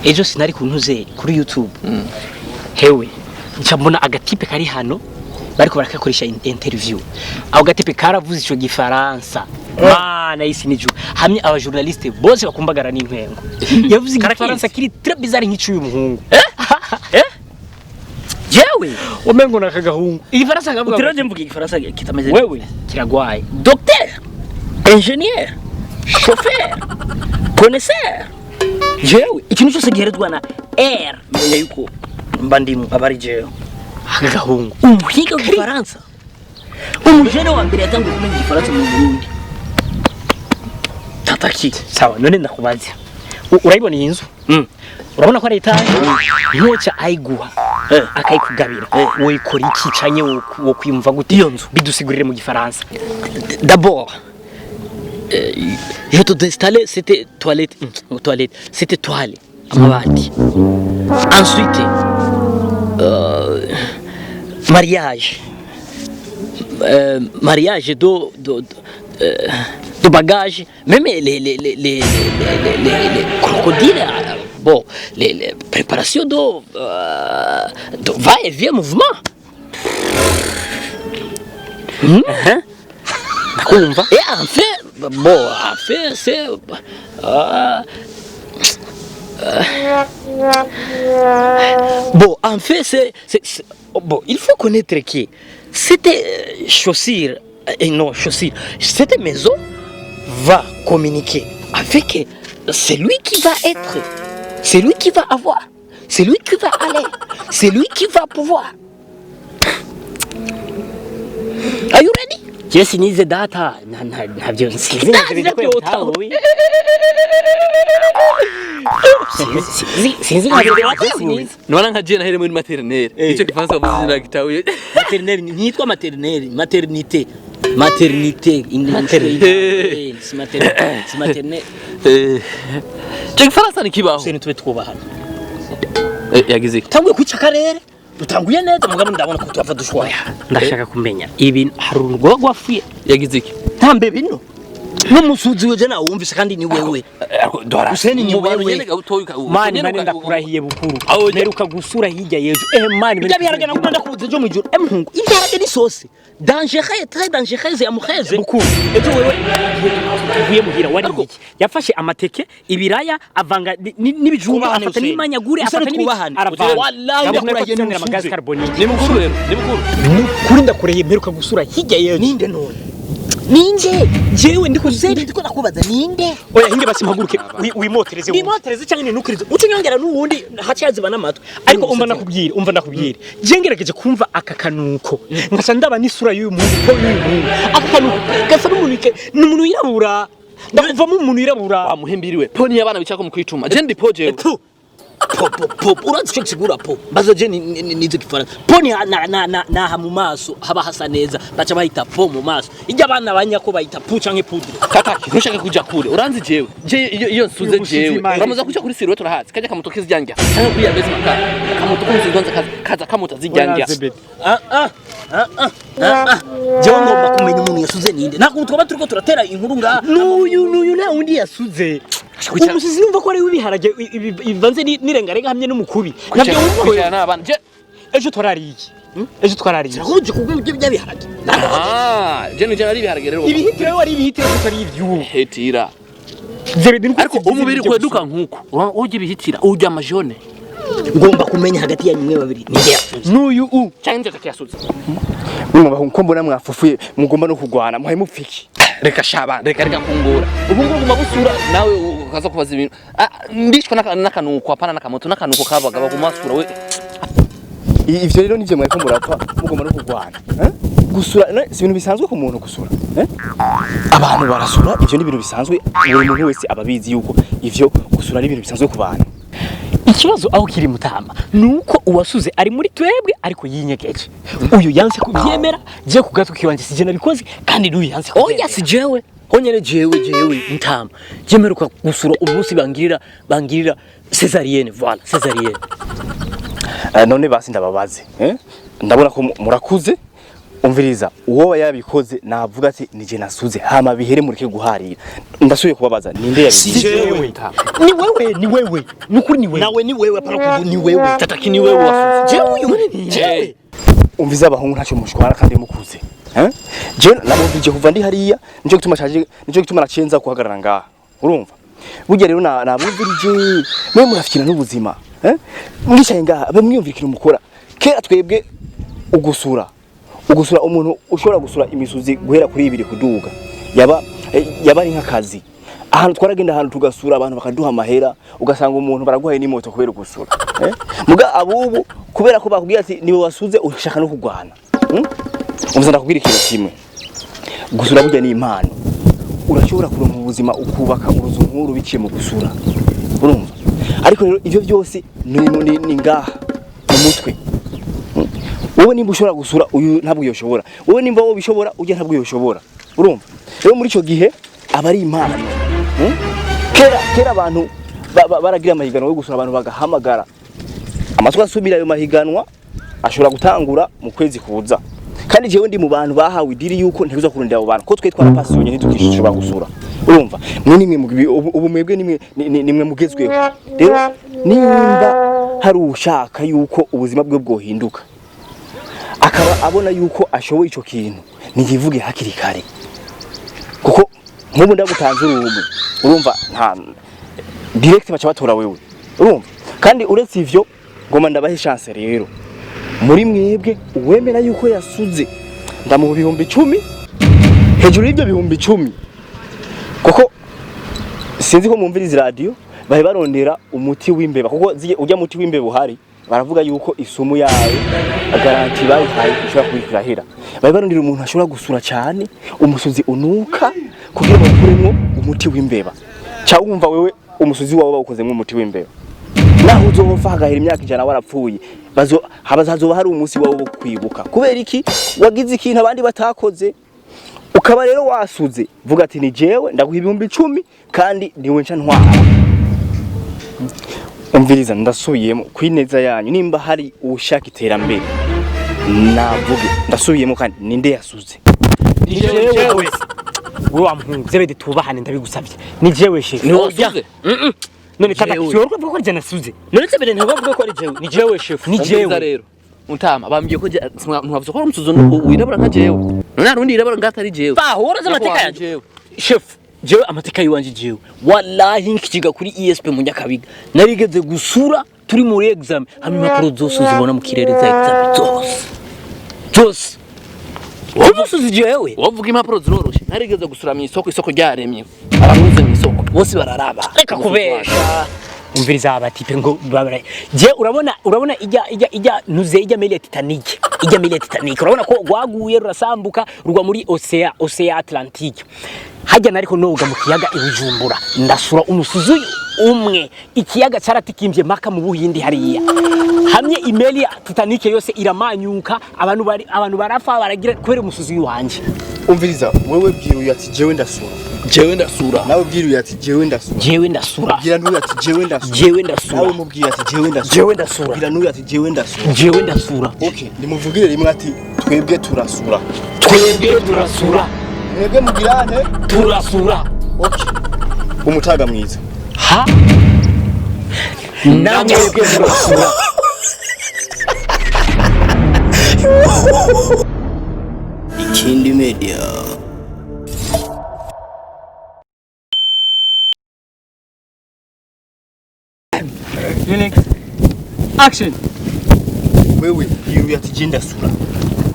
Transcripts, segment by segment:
ejo sinari kuntuze kuri YouTube hewe ncambona agatipe kari hano bariko barakakoresha interview aho gatipe karavuze ico gifaransa mana isi niju hamwe aba journaliste bose bakumbagara n'intwengo yavuze igifaransa kiri très bizarre nk'ico uyu muhungu jewe umengo nakagahungu igifaransa ngavuga utiraje mvuga igifaransa kitameze wewe kiragwaye docteur ingénieur chauffeur connaisseur jewe ikintu cyose giherezwa na R menya yuko mba ndimu abari jewe agahungu umuhinga w'igifaransa umujene wa mbere yatangiye kumenya igifaransa mu Burundi tataki sawa none ndakubaza urayibona iyi nzu urabona ko ari etaje ntoca ayiguha akayikugabira woyikora iki canye wo kwimva gute iyo nzu bidusigurire mu gifaransa d'abord je te installé c'était toilette c'était toilette amabati ensuite mariage de bagages, même les crocodiles, bon, les préparations de va et vient mouvement. Et enfin, c'est bon, en fait, c'est bon, il faut connaître qui c'était chaussure et non chaussure. Cette maison va communiquer avec celui qui va être, celui qui va avoir, celui qui va aller, celui qui va pouvoir. Are you ready? Yes, in the data. Have you seen Nona nkaje nahere muri maternelle. Ico kifaransa bavuze na gitawe. Maternelle nitwa maternelle, maternité. Maternité, maternité. Si maternelle. Ico kifaransa ni kibaho. Sene tube twubahana. Yagize. Tanguye kwica karere. Dutanguye neza mugabo ndabona ko tuva dushwaya. Ndashaka kumenya ibi hari urugwa rwafuye yagize iki? Ntambe bino. N'umusuzi weje na wumvise kandi ni wewe. Useni ni wewe. Mani ndakurahiye bukuru. Meruka gusura hirya yejo. Mani bijya biharagana ko ndakubuze jo mwijuru. Mpungu ibyarage ni sose. Dangereux, très dangereux ya mukheze. Bukuru. Ejo wewe uvuye muhira wari iki? Yafashe amateke, ibiraya avanga n'ibijumba afata n'imanyagure afata n'ibahane. Wallahi ndakurahiye n'amagazi carbonique. Ni mukuru rero, ni mukuru. Kuri ndakureye meruka gusura hirya yejo. Ninde none? Ninje jewe ndiko zeri ndiko nakubaza ninde oya hinge basimpaguruke wimotereze cyangwa nukurize ucunyongera nuwundi hacaziba n'amato ariko umva nakubwira jengerageje kumva aka kanuko nkasa ndaba n'isura y'uyu muntu ko y'uyu muntu aka kanuko gasa n'umuntu yirabura ndakuvamo umuntu yirabura wamuhembiriwe poni y'abana bicako mu kwicuma je ndi poje po urazi cyo kisigura po bazo je nizo kifaransa po ni na mu maso haba hasa neza baca bahita po mu maso ijya abana banyako bahita pu canke pudre kakaki ntushaka kuja kure uranzi jewe iyo nsuze jewe uramaza kuja kuri siruwe turahazi kaje kamutoke zijyanja canke kuri yabezi makara kamutoke nzonza kaza kamuta zijyanja jewe ngomba kumenya umuntu yasuze ninde nako twaba turiko turatera inkuru nga n'uyu na undi yasuze umusizi numva ko ari wibiharage ivanze nirengarenga hamwe n'umukubi nabyo wumva n'abana ejo twarariye uje kubwo ibyo biharage je nije ari biharage rero ibihitire wari ibihitire tutari ivyubu hetira ariko umubiri kweduka nkuko uje bihitira uje amajone ngomba kumenya hagati ya nyimwe babiri ninde yasuze n'uyu cyangwa nje yasuze ko mbona mwafufuye mugomba no kugwana muhaye mupfiki reka shaba reka kungura ubu ngoma busura nawe ukaza kubaza ibintu ndishwa nakanuko apana nakamoto nakanuko kabaga bagumasura we ivyo rero nivyo mwariko murapfa mugomba no kugwana gusura si ibintu bisanzwe ku muntu gusura abantu barasura ivyo ni ibintu bisanzwe buri muntu wese ababizi yuko ivyo gusura ari ibintu bisanzwe ku bantu ikibazo aho kiri mutama nuko uwasuze ari muri twebwe ariko yinyegeje uyu yanse kubyemera je kugato kiwanje sije nabikoze kandi n'uyu yanse oya si jewe honyene jewe mutama jemeruka gusura umunsi bangirira césarienne voilà césarienne none basi ndababaze ndabona ko murakuze umviriza uwo yabikoze navuga ati nije nasuze hama bihere mureke guharira ndasuye kubabaza ninde Jewe. Ni wewe. Nukuri ni wewe. nawe ni wewe para ni wewe tataki ni wewe wasuze Jewe uyu ni jewe. umviza abahungu ntacyo mushwara kandi mukuze je namuvije kuva ndi hariya nico gituma nacenza kuhagarara ngaha urumva burya rero nabumvirije mwe murafikina n'ubuzima mwishaye ngaha bamwiyumvirikira umukora kera twebwe ugusura umuntu ushobora gusura imisuzi guhera kuri 2 kuduga yaba ari nk'akazi ahantu twaragenda ahantu tugasura abantu bakaduha amahera ugasanga umuntu baraguhaye n'imoto kubera gusura muga abubu kubera ko bakubwiye ati niwe wasuze ushaka no kugwana umva ndakubwira ikintu kimwe gusura burya ni impano urashobora kuronka ubuzima ukubaka uruzu nkuru biciye mu gusura urumva ariko rero ivyo byose ni ngaha mu mutwe wowe nimba ushobora gusura uyu ntabwo yoshobora wowe nimba wowe bishobora ujya ntabwo yoshobora urumva rero muri ico gihe aba ari impano kera abantu baragira amahiganwa yo gusura abantu bagahamagara amatwa asubira ayo mahiganwa ashobora gutangura mu kwezi kuza kandi jewe ndi mu bantu bahawe idiri yuko nteguza kurundira abo bantu ko twe twarapasonye ntitukishishobora gusura urumva mwe nimwe ubu mwebwe nimwe mugezweho rero nimba hari ushaka yuko ubuzima bwe bwohinduka akaba abona yuko ashoboye ico kintu nigivuge hakiri kare kuko nk'ubu ndagutanze urumva nta direct baca batora wewe urumva kandi uretse ivyo ngoma ndabahe chance rero muri mwebwe uwemera yuko yasuze ndamu 10,000 hejuru y'ibyo 10,000 kuko sinzi ko mumviriza radio bahe barondera umuti w'imbeba kuko ujya muti w'imbeba uhari baravuga yuko isumu yayo garanti bayihaye ishobora kubikirahira bahe barondera umuntu ashobora gusura cyane umusozi unuka kugira ngo kuremo umuti w'imbeba cha wumva wewe umusozi wawe bawukozemo umuti w'imbeba naho uzofa hagahera imyaka 100 warapfuye habazazoba hari umunsi wawe wo kwibuka kubera iki wagize ikintu abandi batakoze ukaba rero wasuze vuga ati ni jewe ndaguha 10,000 kandi niwe nca ntwara umviriza ndasubiyemo kwineza yanyu nimba hari ushaka iterambere navuge ndasubiyemo kandi ninde yasuze Ni jewe. Wewe ampungu zebede tubahane ndabigusabye. Ni jewe shefu. ni wasuze None tata siyo ko ko jana suze. None sebede ntabavuga ko ari jewe. Ni jewe shefu. Ni jewe jewe. rero mutama bambye ko ntavuze ko umusuzo wirabura nka jewe none rundi irabura ngata ari jewe Bahora amateka yanje. Shefu jewe amateka yiwanje jewe. Wallahi nkikiga kuri ESP mu Nyakabiga. Narigeze gusura turi muri exam hamwe impapuro zose uzibona mu kirere za exam zose. Umusuzi jewe. wavuga impapuro ziroroshe narigeze gusura mu isoko ryaremye abamuze mu isoko bose bararaba Reka kubesha. Umviriza abatipe ngo babara. Je urabona ijya nuze ijya mele Titanic. Ijya mele Titanic. Urabona ko gwaguye rurasambuka rugwa muri Ocean Atlantique. Hajya nariko noga mu kiyaga ibujumbura. Ndasura umusuzi umwe ikiyaga cyaratikimbye maka mu Buhindi hariya. Hamye imeli ya Titanic yose iramanyuka abantu barafa baragira kubera umusuzi wanje. umviriza wewe bwiruye ati jewe ndasura nawe bwiruye ati jewe ndasura gira nuye ati jewe ndasura nawe mubwiye ati jewe ndasura gira nuye ati jewe ndasura okay ndimuvugire rimwe ati twebwe turasura mwebwe mugirane Turasura. okay umutaga mwiza Ha? Namwe turasura. Ikindi Media. Action. Wewe bwiruye ati je ndasura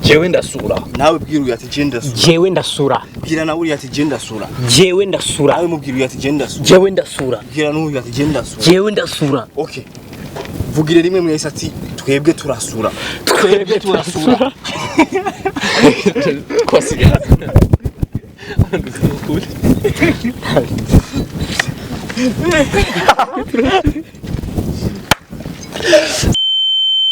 jewe ndasura nawe bwiruye ati je ndasura Jewe ndasura. gira nawe uri ati je ndasura Jewe ndasura. nawe mubwiruye ati je ndasura Jewe ndasura. gira nuye ati je ndasura Jewe ndasura. okay vugire rimwe mwese ati twebwe turasura Twebwe turasura. kwasiga